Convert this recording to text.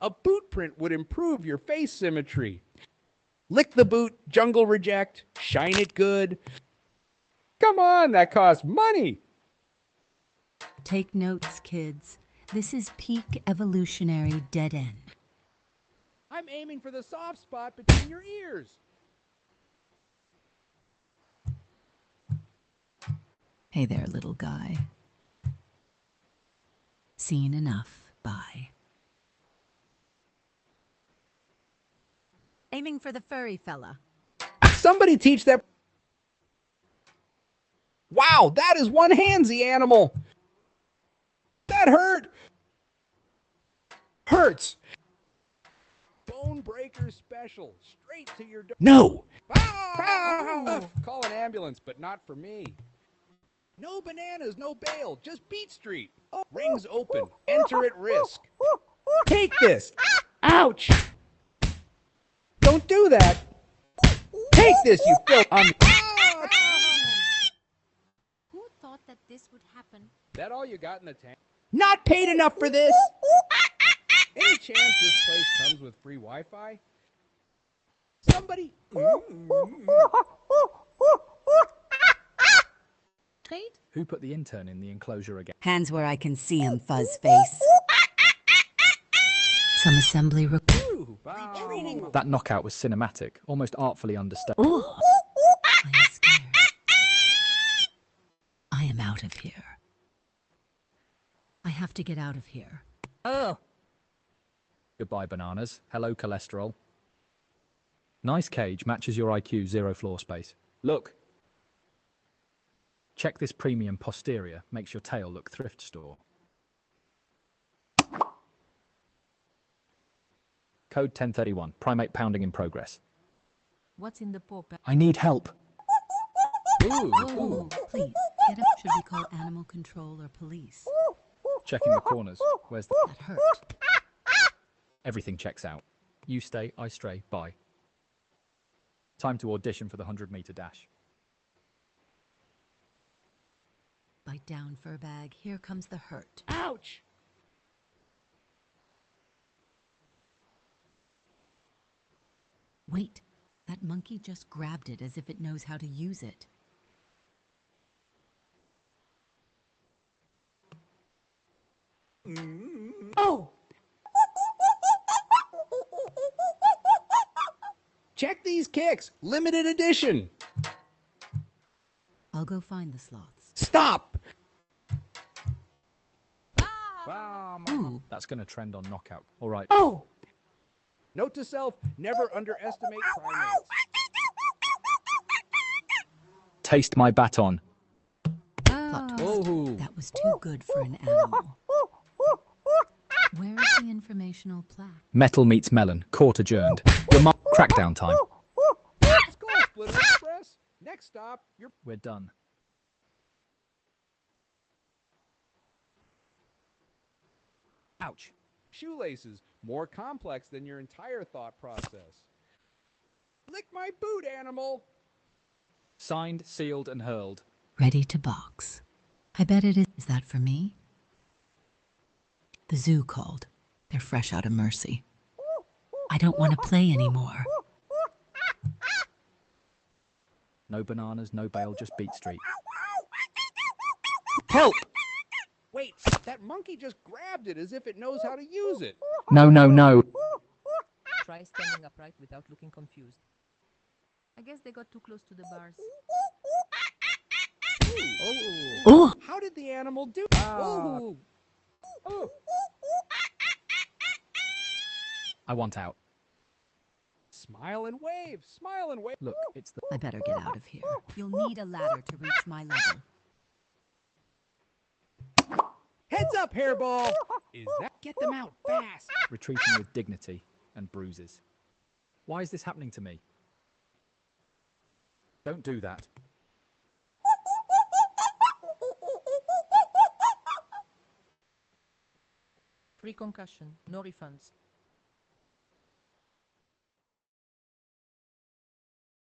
A boot print would improve your face symmetry. Lick the boot, jungle reject, shine it good. Come on, that costs money. Take notes, kids. This is peak evolutionary dead end. I'm aiming for the soft spot between your ears. Hey there, little guy. Seen enough. Bye. Aiming for the furry fella. Somebody teach that. Wow, that is one handsy animal. That hurt. Hurts. Bone breaker special. Straight to your door. No. Call an ambulance, but not for me. No bananas, no bail. Just Beat Street. Rings open. Enter at risk. Take this. Ouch. Don't do that. Take this, you filth. Who thought that this would happen? That all you got in the tank? Not paid enough for this. Any chance this place comes with free Wi-Fi? Somebody. Trade? Who put the intern in the enclosure again? Hands where I can see him, fuzz face. Some assembly Retreating. That knockout was cinematic, almost artfully understated. Ooh. I am scared. I am out of here. I have to get out of here. Oh. Goodbye, bananas. Hello, cholesterol. Nice cage, matches your IQ, 0 floor space. Look. Check this premium posterior, makes your tail look thrift store. Code 1031, primate pounding in progress. What's in the paw? I need help. Ooh, please, get up. Should we call animal control or police? Checking the corners. Where's the... That hurt. Everything checks out. You stay, I stray, bye. Time to audition for the 100-meter dash. Bite down, fur bag. Here comes the hurt. Ouch. Wait, that monkey just grabbed it as if it knows how to use it. Oh. Check these kicks. Limited edition. I'll go find the sloths. Stop. Ooh, That's going to trend on knockout. All right. Oh. Note to self, never underestimate primates. Taste my baton. plot twist. Oh. That was too good for an animal. Where is the informational plaque? Metal meets melon. Court adjourned. Crackdown time. Let's go, Splitter Express. Next stop, We're done. Ouch. shoelaces. More complex than your entire thought process. Lick my boot, animal. Signed, sealed, and hurled. Ready to box. I bet it is. Is that for me? The zoo called. They're fresh out of mercy. I don't want to play anymore. No bananas, no bail, just Beat Street. Help! Wait, that monkey just grabbed it as if it knows how to use it. No, no, no. Try standing upright without looking confused. I guess they got too close to the bars. Oh! How did the animal do? Oh. I want out. Smile and wave. Smile and wave. Look, it's the... I better get out of here. You'll need a ladder to reach my level. Heads up, hairball. Is that? Get them out fast. retreating with dignity and bruises. Why is this happening to me? Don't do that. Free concussion, no refunds.